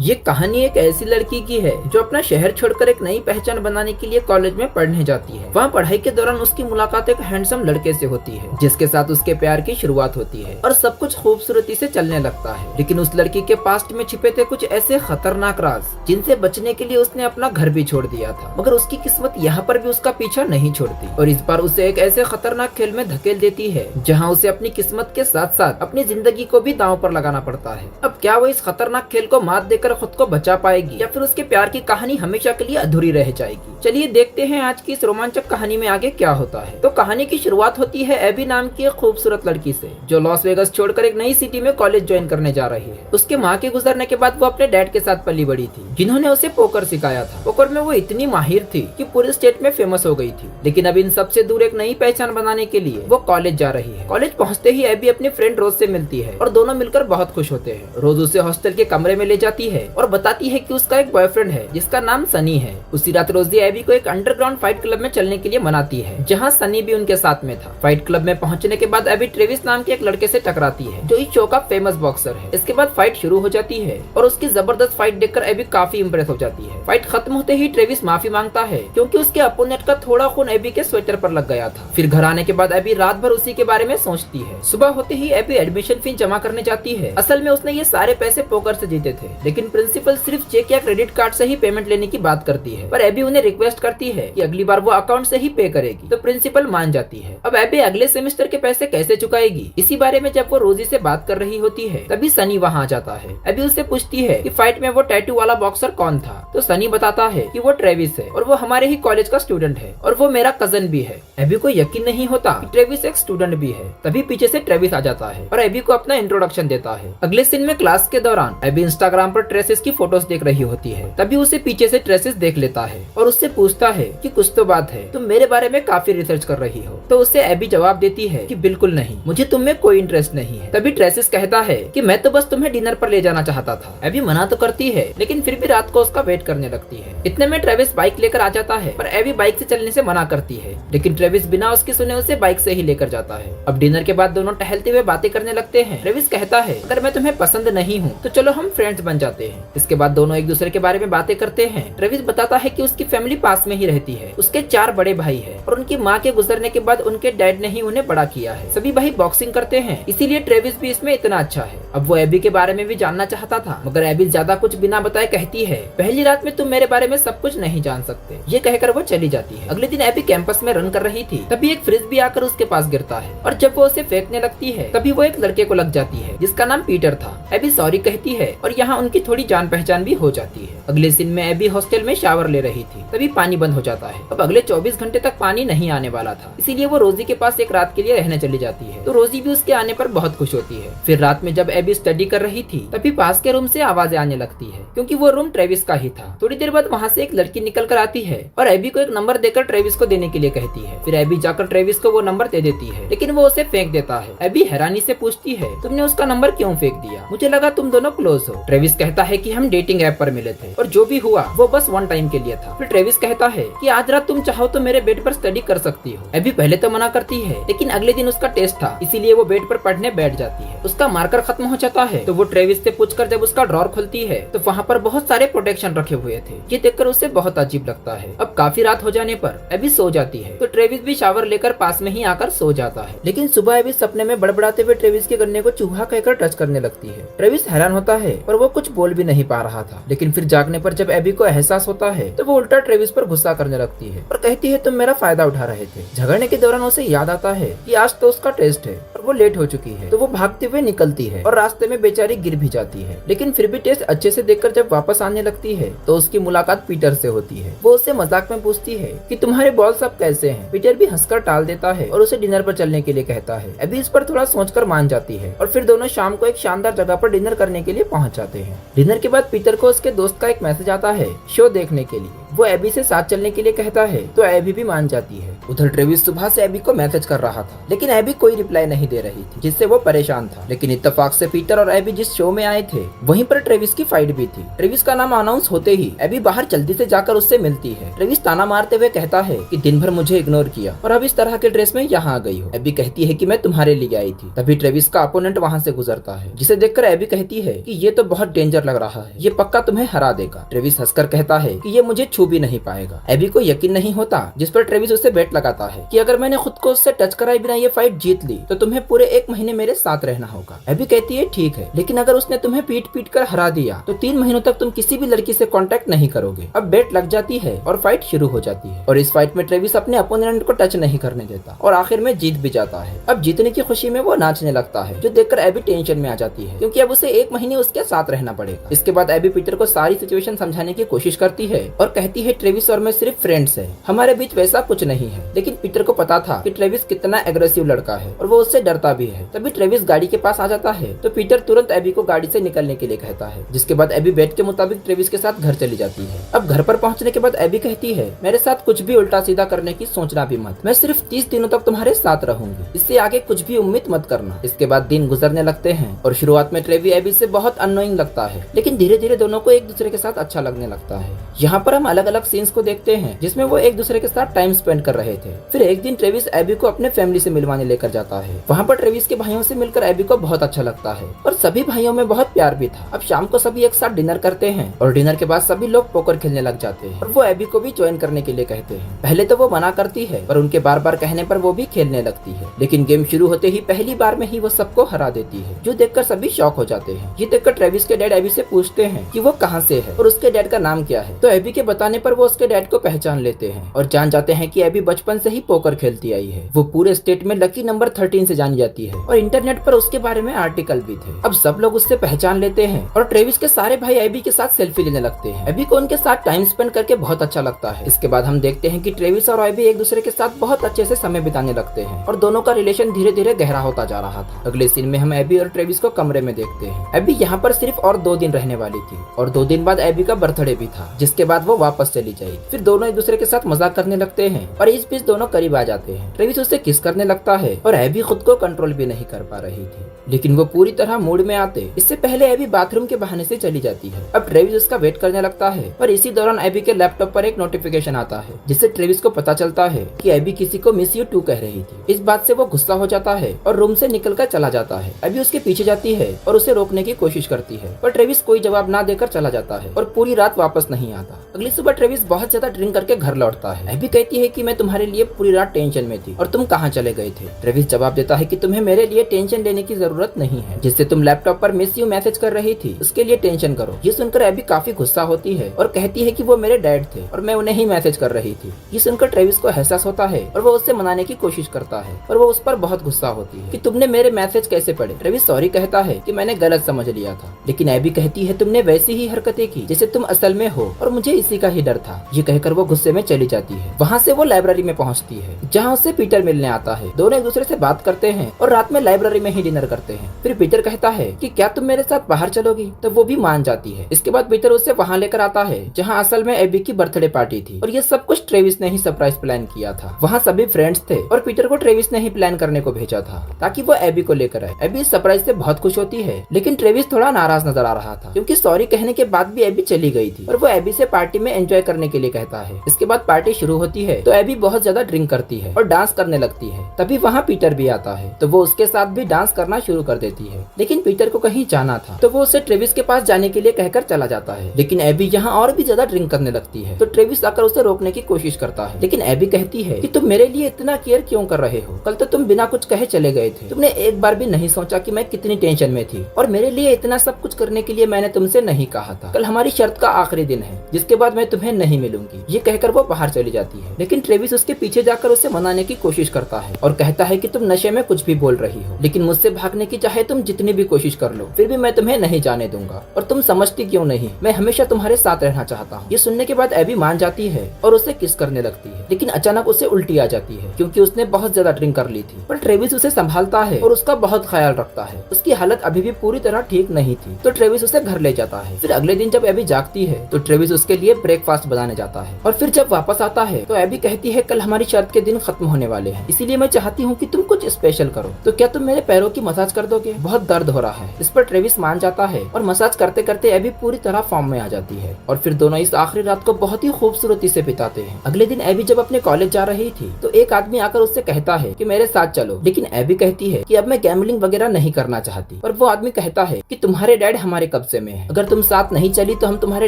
ये कहानी एक ऐसी लड़की की है जो अपना शहर छोड़कर एक नई पहचान बनाने के लिए कॉलेज में पढ़ने जाती है। वहाँ पढ़ाई के दौरान उसकी मुलाकात एक हैंडसम लड़के से होती है जिसके साथ उसके प्यार की शुरुआत होती है और सब कुछ खूबसूरती से चलने लगता है। लेकिन उस लड़की के पास्ट में छिपे थे कुछ ऐसे खतरनाक राज जिनसे बचने के लिए उसने अपना घर भी छोड़ दिया था। मगर उसकी किस्मत यहाँ पर भी उसका पीछा नहीं छोड़ती और इस बार उसे एक ऐसे खतरनाक खेल में धकेल देती है जहाँ उसे अपनी किस्मत के साथ साथ अपनी जिंदगी को भी दांव पर लगाना पड़ता है। अब क्या वो इस खतरनाक खेल को मात देकर खुद को बचा पाएगी या फिर उसके प्यार की कहानी हमेशा के लिए अधूरी रह जाएगी। चलिए देखते हैं आज की इस रोमांचक कहानी में आगे क्या होता है। तो कहानी की शुरुआत होती है एबी नाम की एक खूबसूरत लड़की से जो लॉस वेगस छोड़कर एक नई सिटी में कॉलेज ज्वाइन करने जा रही है। उसके माँ के गुजरने के बाद वो अपने डैड के साथ पली बड़ी थी जिन्होंने उसे पोकर सिखाया था। पोकर में वो इतनी माहिर थी कि पूरे स्टेट में फेमस हो गई थी। लेकिन अब इन सबसे दूर एक नई पहचान बनाने के लिए वो कॉलेज जा रही है। कॉलेज पहुँचते ही एबी अपनी फ्रेंड रोज से मिलती है और दोनों मिलकर बहुत खुश होते हैं। रोज उसे हॉस्टल के कमरे में ले जाती है और बताती है कि उसका एक बॉयफ्रेंड है जिसका नाम सनी है। उसी रात रोजी एबी को एक अंडरग्राउंड फाइट क्लब में चलने के लिए मनाती है जहां सनी भी उनके साथ में था। फाइट क्लब में पहुंचने के बाद एबी ट्रेविस नाम के एक लड़के से टकराती है जो इस शो का फेमस बॉक्सर है। इसके बाद फाइट शुरू हो जाती है और उसकी जबरदस्त फाइट देखकर एबी काफी इंप्रेस हो जाती है। फाइट खत्म होते ही ट्रेविस माफी मांगता है क्योंकि उसके अपोनेंट का थोड़ा खून एबी के स्वेटर पर लग गया था। फिर घर आने के बाद एबी रात भर उसी के बारे में सोचती है। सुबह होते ही एबी एडमिशन फी जमा करने जाती है। असल में उसने ये सारे पैसे पोकर से जीते थे लेकिन प्रिंसिपल सिर्फ चेक या क्रेडिट कार्ड से ही पेमेंट लेने की बात करती है। पर एबी उन्हें रिक्वेस्ट करती है कि अगली बार वो अकाउंट से ही पे करेगी तो प्रिंसिपल मान जाती है। अब एबी अगले सेमेस्टर के पैसे कैसे चुकाएगी इसी बारे में जब वो रोजी से बात कर रही होती है तभी सनी वहाँ आ जाता है। एबी उससे पूछती है कि फाइट में वो टैटू वाला बॉक्सर कौन था तो सनी बताता है कि वो ट्रेविस है और वो हमारे ही कॉलेज का स्टूडेंट है और वो मेरा कजन भी है। एबी को यकीन नहीं होता कि ट्रेविस एक स्टूडेंट भी है। तभी पीछे से ट्रेविस आ जाता है और एबी को अपना इंट्रोडक्शन देता है। अगले सीन में क्लास के दौरान एबी इंस्टाग्राम पर ट्रेसेस की फोटोज देख रही होती है। तभी उसे पीछे से ट्रेसेस देख लेता है और उससे पूछता है कि कुछ तो बात है, तुम मेरे बारे में काफी रिसर्च कर रही हो। तो उससे एबी जवाब देती है कि बिल्कुल नहीं, मुझे तुम में कोई इंटरेस्ट नहीं है। तभी ट्रेसेस कहता है कि मैं तो बस तुम्हें डिनर पर ले जाना चाहता था। एबी मना तो करती है लेकिन फिर भी रात को उसका वेट करने लगती है। इतने में ट्रेविस बाइक लेकर आ जाता है पर एबी बाइक से चलने से मना करती है लेकिन ट्रेविस बिना उसकी सुने उसे बाइक से ही लेकर जाता है। अब डिनर के बाद दोनों टहलते हुए बातें करने लगते हैं। ट्रेविस कहता है अगर मैं तुम्हें पसंद नहीं हूँ तो चलो हम फ्रेंड्स बन जाते हैं। इसके बाद दोनों एक दूसरे के बारे में बातें करते हैं। ट्रेविस बताता है कि उसकी फैमिली पास में ही रहती है। उसके 4 बड़े भाई हैं और उनकी माँ के गुजरने के बाद उनके डैड ने ही उन्हें बड़ा किया है। सभी भाई बॉक्सिंग करते हैं इसीलिए ट्रेविस भी इसमें इतना अच्छा है। अब वो एबी के बारे में भी जानना चाहता था मगर एबी ज्यादा कुछ बिना बताए कहती है पहली रात में तुम मेरे बारे में सब कुछ नहीं जान सकते। ये कहकर वो चली जाती है। अगले दिन एबी कैंपस में रन कर रही थी तभी एक फ्रिज भी आकर उसके पास गिरता है और जब वो उसे फेंकने लगती है तभी वो एक लड़के को लग जाती है जिसका नाम पीटर था। एबी सॉरी कहती है और यहाँ उनकी थोड़ी जान पहचान भी हो जाती है। अगले सीन में एबी हॉस्टल में शावर ले रही थी तभी पानी बंद हो जाता है। अब अगले 24 घंटे तक पानी नहीं आने वाला था इसीलिए वो रोजी के पास एक रात के लिए रहने चली जाती है। तो रोजी भी उसके आने पर बहुत खुश होती है। फिर रात में जब एबी स्टडी कर रही थी तभी पास के रूम से आवाजें आने लगती है क्योंकि वो रूम ट्रेविस का ही था। थोड़ी देर बाद वहाँ से एक लड़की निकल कर आती है और एबी को एक नंबर देकर ट्रेविस को देने के लिए कहती है। फिर एबी जाकर ट्रेविस को वो नंबर दे देती है लेकिन वो उसे फेंक देता है। एबी हैरानी से पूछती है तुमने उसका नंबर क्यों फेंक दिया, मुझे लगा तुम दोनों क्लोज हो। ट्रेविस कहता है कि हम डेटिंग ऐप पर मिले थे और जो भी हुआ वो बस वन टाइम के लिए था। फिर ट्रेविस कहता है कि आज रात तुम चाहो तो मेरे बेड पर स्टडी कर सकती हो। एबी पहले तो मना करती है लेकिन अगले दिन उसका टेस्ट था इसीलिए वो बेड पर पढ़ने बैठ जाती है। उसका मार्कर खत्म हो जाता है तो वो ट्रेविस से पूछकर जब उसका ड्रॉर खुलती है तो वहाँ पर बहुत सारे प्रोटेक्शन रखे हुए थे। ये देखकर उसे बहुत अजीब लगता है। अब काफी रात हो जाने पर एबी सो जाती है तो ट्रेविस भी शावर लेकर पास में ही आकर सो जाता है। लेकिन सुबह एबी सपने में बड़बड़ाते हुए ट्रेविस के गन्ने को चूहा कहकर टच करने लगती है। ट्रेविस हैरान होता है और वो कुछ बोल भी नहीं पा रहा था। लेकिन फिर जागने पर जब एबी को एहसास होता है तो वो उल्टा ट्रेविस पर गुस्सा करने लगती है और कहती है तुम मेरा फायदा उठा रहे थे। झगड़ने के दौरान उसे याद आता है कि आज तो उसका टेस्ट है और वो लेट हो चुकी है तो वो भागते हुए निकलती है और रास्ते में बेचारी गिर भी जाती है। लेकिन फिर भी टेस्ट अच्छे से देखकर जब वापस आने लगती है तो उसकी मुलाकात पीटर से होती है। वो उससे मजाक में पूछती है कि तुम्हारे बॉल सब कैसे हैं। पीटर भी हंसकर टाल देता है और उसे डिनर पर चलने के लिए कहता है। एबी इस पर थोड़ा सोचकर मान जाती है और फिर दोनों शाम को एक शानदार जगह पर डिनर करने के लिए पहुंच जाते हैं। डिनर के बाद पीटर को उसके दोस्त का एक मैसेज आता है शो देखने के लिए। वो एबी से साथ चलने के लिए कहता है तो एबी भी मान जाती है। उधर ट्रेविस सुबह से एबी को मैसेज कर रहा था, लेकिन एबी कोई रिप्लाई नहीं दे रही थी, जिससे वो परेशान था। लेकिन इत्तेफाक से पीटर और एबी जिस शो में आए थे वहीं पर ट्रेविस की फाइट भी थी। ट्रेविस का नाम अनाउंस होते ही एबी बाहर जल्दी से जाकर उससे मिलती है। ट्रेविस ताना मारते हुए कहता है कि दिन भर मुझे इग्नोर किया और अब इस तरह के ड्रेस में यहाँ आ गई हो। एबी कहती है कि मैं तुम्हारे लिए आई थी। तभी ट्रेविस का अपोनेंट वहाँ से गुजरता है, जिसे देखकर एबी कहती है कि ये तो बहुत डेंजर लग रहा है, ये पक्का तुम्हें हरा देगा। ट्रेविस हंसकर कहता है कि ये मुझे छू भी नहीं पाएगा। एबी को यकीन नहीं होता, जिस पर ट्रेविस उससे बेट लगाता है कि अगर मैंने खुद को उससे टच कराए बिना ये फाइट जीत ली तो तुम्हें पूरे 1 महीने मेरे साथ रहना होगा। एबी कहती है ठीक है, लेकिन अगर उसने तुम्हें पीट पीट कर हरा दिया तो 3 महीनों तक तुम किसी भी लड़की से कांटेक्ट नहीं करोगे। अब बेट लग जाती है और फाइट शुरू हो जाती है और इस फाइट में ट्रेविस अपने अपोनेंट को टच नहीं करने देता और आखिर में जीत भी जाता है। अब जीतने की खुशी में वो नाचने लगता है, जो देखकर एबी टेंशन में आ जाती है क्योंकि अब उसे 1 महीने उसके साथ रहना पड़ेगा। इसके बाद एबी पीटर को सारी सिचुएशन समझाने की कोशिश करती है और कहती है ट्रेविस और मैं सिर्फ फ्रेंड्स हैं, हमारे बीच वैसा कुछ नहीं है। लेकिन पीटर को पता था कि ट्रेविस कितना एग्रेसिव लड़का है और वो उससे डरता भी है। तभी ट्रेविस गाड़ी के पास आ जाता है तो पीटर तुरंत एबी को गाड़ी से निकलने के लिए कहता है, जिसके बाद एबी बेट के मुताबिक ट्रेविस के साथ घर चली जाती है। अब घर पर पहुंचने के बाद एबी कहती है मेरे साथ कुछ भी उल्टा सीधा करने की सोचना भी मत, मैं सिर्फ 30 दिनों तक तुम्हारे साथ रहूंगी, इससे आगे कुछ भी उम्मीद मत करना। इसके बाद दिन गुजरने लगते हैं और शुरुआत में ट्रेवी एबी से बहुत अननोइंग लगता है, लेकिन धीरे धीरे दोनों को एक दूसरे के साथ अच्छा लगने लगता है। यहाँ पर हम अलग अलग सीन्स को देखते हैं जिसमें वो एक दूसरे के साथ टाइम स्पेंड कर रहे थे। फिर एक दिन ट्रेविस एबी को अपने फैमिली से मिलवाने लेकर जाता है। वहाँ पर ट्रेविस के भाइयों से मिलकर एबी को बहुत अच्छा लगता है और सभी भाइयों में बहुत प्यार भी था। अब शाम को सभी एक साथ डिनर करते हैं और डिनर के बाद सभी लोग पोकर खेलने लग जाते हैं और वो एबी को भी ज्वाइन करने के लिए कहते हैं। पहले तो वो मना करती है पर उनके बार बार कहने पर वो भी खेलने लगती है, लेकिन गेम शुरू होते ही पहली बार में ही वो सबको हरा देती है, जो देखकर सभी शॉक हो जाते हैं। ये देखकर ट्रेविस के डैड एबी से पूछते हैं कि वो कहाँ से है और उसके डैड का नाम क्या है। तो एबी के बताने पर वो उसके डैड को पहचान लेते हैं और जान जाते हैं कि एबी बचपन से ही पोकर खेलती आई है। वो पूरे स्टेट में लकी नंबर 13 से जानी जाती है और इंटरनेट पर उसके बारे में आर्टिकल भी थे। अब सब लोग उससे पहचान लेते हैं और ट्रेविस के सारे भाई एबी के साथ सेल्फी लेने लगते हैं। एबी को उनके साथ टाइम स्पेंड करके बहुत अच्छा लगता है। इसके बाद हम देखते हैं कि ट्रेविस और एबी एक दूसरे के साथ बहुत अच्छे से समय बिताने लगते हैं और दोनों का रिलेशन धीरे धीरे गहरा होता जा रहा था। अगले सीन में हम एबी और ट्रेविस को कमरे में देखते हैं। एबी यहाँ पर सिर्फ और 2 दिन रहने वाली थी और 2 दिन बाद एबी का बर्थडे भी था, जिसके बाद वो वापस चली जाएगी। फिर दोनों एक दूसरे के साथ मजाक करने लगते हैं और इस बीच दोनों करीब आ जाते हैं। ट्रेविस उससे किस करने लगता है और एबी खुद को कंट्रोल भी नहीं कर पा रही थी, लेकिन वो पूरी तरह मूड में आते इससे पहले एबी बाथरूम के बहाने से चली जाती है। अब ट्रेविस उसका वेट करने लगता है और इसी दौरान एबी के लैपटॉप पर एक नोटिफिकेशन आता है, जिससे ट्रेविस को पता चलता है कि एबी किसी को मिस यू टू कह रही थी। इस बात से वो गुस्सा हो जाता है और रूम से निकलकर चला जाता है। एबी उसके पीछे जाती है और उसे रोकने की कोशिश करती है, पर ट्रेविस कोई जवाब ना देकर चला जाता है और पूरी रात वापस नहीं आता। अगली सुबह ट्रेविस बहुत ज्यादा ड्रिंक करके घर लौटता है। एबी कहती है कि मैं तुम्हारे लिए पूरी रात टेंशन में थी और तुम कहाँ चले गए थे। ट्रेविस जवाब देता है कि तुम्हें मेरे लिए टेंशन लेने की जरूरत नहीं है, जिससे तुम लैपटॉप पर मिस यू मैसेज कर रही थी उसके लिए टेंशन करो। ये सुनकर एबी काफी गुस्सा होती है और कहती है कि वो मेरे डैड थे और मैं उन्हें ही मैसेज कर रही थी। ये सुनकर ट्रेविस को एहसास होता है और वो उससे मनाने की कोशिश करता है और वो उस पर बहुत गुस्सा होती है कि तुमने मेरे मैसेज कैसे पढ़े। ट्रेविस सॉरी कहता है कि मैंने गलत समझ लिया था, लेकिन एबी कहती है तुमने वैसी ही हरकतें की जैसे तुम असल में हो और मुझे इसी का ही डर था। ये कहकर वो गुस्से में चली जाती है। वहाँ से वो लाइब्रेरी में पहुँचती है जहाँ उससे पीटर मिलने आता है। दोनों एक दूसरे से बात करते हैं और रात में लाइब्रेरी में ही डिनर करते हैं। फिर पीटर कहता है कि क्या तुम मेरे साथ बाहर चलोगी, तो वो भी मान जाती है। इसके बाद पीटर उससे वहाँ लेकर आता है जहाँ असल में एबी की बर्थडे पार्टी थी और ये सब कुछ ट्रेविस ने ही सरप्राइज प्लान किया था। वहाँ सभी फ्रेंड्स थे और पीटर को ट्रेविस ने ही प्लान करने को भेजा था ताकि वो एबी को लेकर आए। एबी इस सरप्राइज से बहुत खुश होती है, लेकिन ट्रेविस थोड़ा नाराज नजर आ रहा था क्योंकि सॉरी कहने के बाद भी एबी चली गई थी और वो एबी से पार्टी में एंजॉय करने के लिए कहता है। इसके बाद पार्टी शुरू होती है तो एबी बहुत ज्यादा ड्रिंक करती है और डांस करने लगती है। तभी वहाँ पीटर भी आता है तो वो उसके साथ भी डांस करना शुरू कर देती है, लेकिन पीटर को कहीं जाना था तो वो उसे ट्रेविस के पास जाने के लिए कहकर चला जाता है। लेकिन एबी यहाँ और भी ज्यादा ड्रिंक करने लगती है तो ट्रेविस आकर उसे रोकने की कोशिश करता है, लेकिन एबी कहती है कि तुम मेरे लिए इतना केयर क्यों कर रहे हो, कल तो तुम बिना कुछ कहे चले गए थे, तुमने एक बार भी नहीं सोचा कि मैं कितनी टेंशन में थी और मेरे लिए इतना सब कुछ करने के लिए मैंने तुमसे नहीं कहा था। कल हमारी शर्त का आखिरी दिन है जिसके बाद मैं तुम्हें नहीं मिलूंगी। ये कहकर वो बाहर चली जाती है, लेकिन ट्रेविस उसके पीछे जाकर उसे मनाने की कोशिश करता है और कहता है कि तुम नशे में कुछ भी बोल रही हो, लेकिन मुझसे भागने की चाहे तुम जितनी भी कोशिश कर लो फिर भी मैं तुम्हें नहीं जाने दूंगा और तुम समझती क्यों नहीं, मैं हमेशा तुम्हारे साथ रहना चाहता हूँ। ये सुनने के बाद एबी मान जाती है और उसे किस करने लगती है, लेकिन अचानक उसे उल्टी आ जाती है क्योंकि उसने बहुत ज्यादा ड्रिंक कर ली थी। पर ट्रेविस उसे संभालता है और उसका बहुत ख्याल रखता है। उसकी हालत अभी भी पूरी तरह ठीक नहीं थी तो ट्रेविस उसे घर ले जाता है। फिर अगले दिन जब एबी जागती है तो ट्रेविस उसके लिए ब्रेकफास्ट बनाने जाता है और फिर जब वापस आता है तो एबी कहती है कल हमारी शर्त के दिन खत्म होने वाले हैं, इसीलिए मैं चाहती हूँ कि तुम कुछ स्पेशल करो, तो क्या तुम मेरे पैरों की मसाज कर दोगे? बहुत दर्द हो रहा है। इस पर ट्रेविस मान जाता है और मसाज करते करते एबी पूरी तरह फॉर्म में आ जाती है और फिर दोनों इस आखिरी रात को बहुत ही खूबसूरती से बिताते हैं। अगले दिन एबी जब अपने कॉलेज जा रही थी तो एक आदमी आकर उससे कहता है कि मेरे साथ चलो, लेकिन एबी कहती है कि अब मैं गैम्बलिंग वगैरह नहीं करना चाहती। और वो आदमी कहता है कि तुम्हारे डैड हमारे कब्जे में है, अगर तुम साथ नहीं चली तो हम तुम्हारे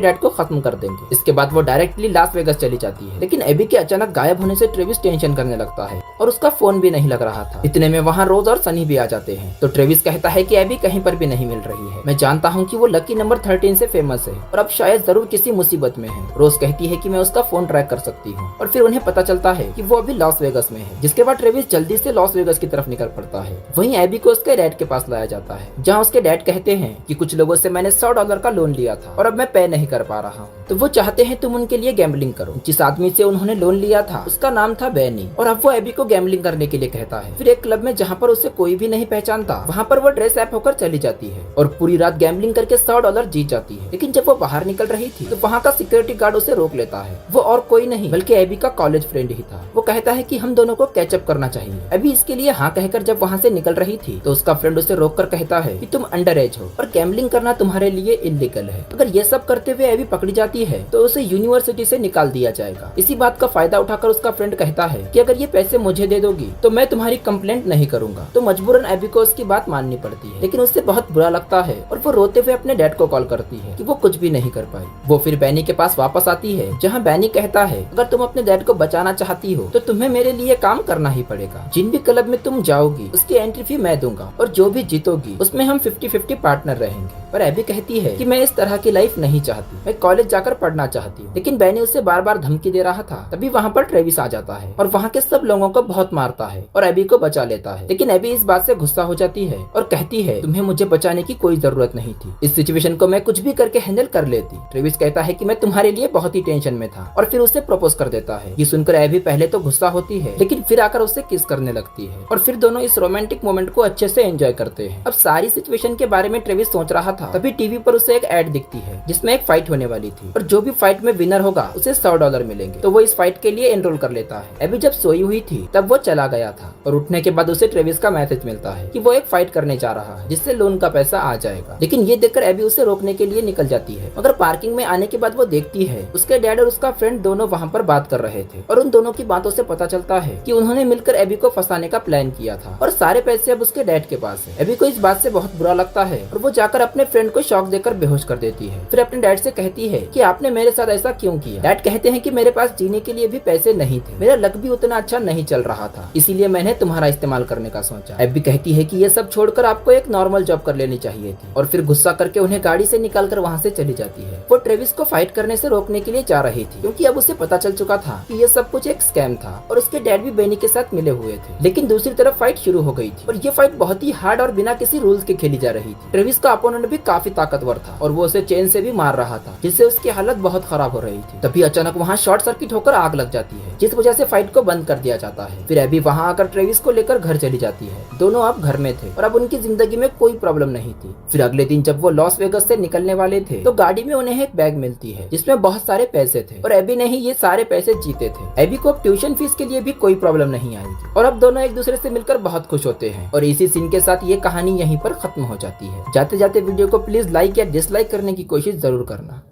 डैड को खत्म कर देंगे। इसके बाद वो डायरेक्टली लास वेगस चली जाती है, लेकिन एबी के अचानक गायब होने से ट्रेविस टेंशन करने लगता है और उसका फोन भी नहीं लग रहा था। इतने में वहाँ रोज और सनी भी आ जाते हैं, तो ट्रेविस कहता है कि एबी कहीं पर भी नहीं मिल रही है। मैं जानता हूँ कि वो लकी नंबर 13 से फेमस है और अब शायद जरूर किसी मुसीबत में है। रोज कहती है कि मैं उसका फोन ट्रैक कर सकती हूँ और फिर उन्हें पता चलता है कि वो अभी लॉस वेगस में है, जिसके बाद ट्रेविस जल्दी से लॉस वेगस की तरफ निकल पड़ता है। वहीं एबी को उसके डैड के पास लाया जाता है, जहाँ उसके डैड कहते हैं कि कुछ लोगों से मैंने $100 का लोन लिया था और अब मैं पे नहीं कर पा रहा हूँ, तो वो चाहते हैं तुम उनके लिए गैम्बलिंग करो। जिस आदमी से उन्होंने लोन लिया था उसका नाम था बेनी और अब वो एबी को गैम्बलिंग करने के लिए कहता है। फिर एक क्लब में जहाँ पर उसे कोई भी नहीं पहचानता वहाँ पर वो ड्रेस ऐप होकर चली जाती है और पूरी रात गैम्बलिंग करके $100 जीत जाती है। लेकिन जब वो बाहर निकल रही थी तो वहाँ का सिक्योरिटी गार्ड उसे रोक लेता है। वो और कोई नहीं बल्कि एबी का कॉलेज फ्रेंड ही था। वो कहता है कि हम दोनों को कैचअप करना चाहिए। एबी इसके लिए हाँ कहकर जब वहाँ से निकल रही थी तो उसका फ्रेंड उसे रोक कर कहता है कि तुम अंडर एज हो और गैम्बलिंग करना तुम्हारे लिए इल्लीगल है। अगर ये सब करते हुए एबी पकड़ी जाती है तो उसे यूनिवर्सिटी से निकाल दिया जाएगा। इसी बात का फायदा उठाकर उसका फ्रेंड कहता है कि अगर ये पैसे मुझे दे दोगी तो मैं तुम्हारी कंप्लेंट नहीं करूंगा। तो मजबूरन एबी को उसकी बात माननी पड़ती है, लेकिन उससे बहुत बुरा लगता है और वो रोते हुए अपने डैड को कॉल करती है कि वो कुछ भी नहीं कर पाई। वो फिर बैनी के पास वापस आती है, जहाँ बैनी कहता है अगर तुम अपने डैड को बचाना चाहती हो तो तुम्हें मेरे लिए काम करना ही पड़ेगा। जिन भी क्लब में तुम जाओगी उसकी एंट्री फी मैं दूंगा और जो भी जीतोगी उसमें हम 50-50 पार्टनर रहेंगे। पर एबी कहती है कि मैं इस तरह की लाइफ नहीं चाहती, मैं कॉलेज जाकर पढ़ना चाहती हूँ। लेकिन बैनी उसे बार बार धमकी दे रहा था। तभी वहाँ पर ट्रेविस आ जाता है और वहाँ के सब लोगों को बहुत मारता है और एबी को बचा लेता है। लेकिन एबी इस बात से गुस्सा हो जाती है और कहती है तुम्हें मुझे बचाने की कोई जरूरत नहीं थी, इस सिचुएशन को मैं कुछ भी करके हैंडल कर लेती। ट्रेविस कहता है कि मैं तुम्हारे लिए बहुत ही टेंशन में था और फिर उसे प्रपोज कर देता है। ये सुनकर एबी पहले तो गुस्सा होती है, लेकिन फिर आकर उससे किस करने लगती है और फिर दोनों इस रोमांटिक मोमेंट को अच्छे से एंजॉय करते हैं। अब सारी सिचुएशन के बारे में ट्रेविस सोच रहा था, तभी टीवी पर उसे एक एड दिखती है जिसमें एक फाइट होने वाली थी और जो भी फाइट में विनर होगा उसे $100 मिलेंगे। तो वो इस फाइट के लिए एनरोल कर लेता है। एबी जब सोई हुई थी तब वो चला गया था और उठने के बाद उसे ट्रेविस का मैसेज मिलता है कि वो एक फाइट करने जा रहा है जिससे लोन का पैसा आ जाएगा। लेकिन ये देखकर एबी उसे रोकने के लिए निकल जाती है, मगर पार्किंग में आने के बाद वो देखती है उसके डैड और उसका फ्रेंड दोनों वहाँ पर बात कर रहे थे और उन दोनों की बातों से पता चलता है कि उन्होंने मिलकर एबी को फंसाने का प्लान किया था और सारे पैसे अब उसके डैड के पास है। एबी को इस बात से बहुत बुरा लगता है और वो जाकर अपने फ्रेंड को शॉक देकर बेहोश कर देती है। फिर अपने डैड से कहती है कि आपने मेरे साथ ऐसा क्यों किया। डैड कहते हैं कि मेरे पास जीने के लिए भी पैसे नहीं थे, मेरा लक भी उतना अच्छा नहीं चल रहा था, इसीलिए मैंने तुम्हारा इस्तेमाल करने का सोचा। एबी कहती है कि ये सब छोड़कर आपको एक नॉर्मल जॉब कर लेनी चाहिए थी और फिर गुस्सा करके उन्हें गाड़ी से निकालकर वहाँ से चली जाती है। वो ट्रेविस को फाइट करने से रोकने के लिए जा रही थी क्योंकि अब उसे पता चल चुका था कि ये सब कुछ एक स्कैम था और उसके डैड भी बेनी के साथ मिले हुए थे। लेकिन दूसरी तरफ फाइट शुरू हो गई थी और ये फाइट बहुत ही हार्ड और बिना किसी रूल्स के खेली जा रही थी। ट्रेविस का अपोनेंट भी काफी ताकतवर था और वो उसे चेन से भी मार रहा था, जिससे उसकी हालत बहुत खराब हो रही थी। तभी अचानक वहाँ शॉर्ट सर्किट होकर आग लग जाती है, जिस वजह से फाइट को बंद कर दिया जाता है। फिर एबी वहाँ आकर ट्रेविस को लेकर घर चली जाती है। दोनों अब घर में थे और अब उनकी जिंदगी में कोई प्रॉब्लम नहीं थी। फिर अगले दिन जब वो लॉस वेगस से निकलने वाले थे तो गाड़ी में उन्हें एक बैग मिलती है जिसमें बहुत सारे पैसे थे और एबी ने ही ये सारे पैसे जीते थे। एबी को अब ट्यूशन फीस के लिए भी कोई प्रॉब्लम नहीं आएगी और अब दोनों एक दूसरे से मिलकर बहुत खुश होते हैं और इसी सीन के साथ ये कहानी यहीं पर खत्म हो जाती है। जाते जाते वीडियो को प्लीज लाइक या डिसलाइक करने की कोशिश जरूर करना।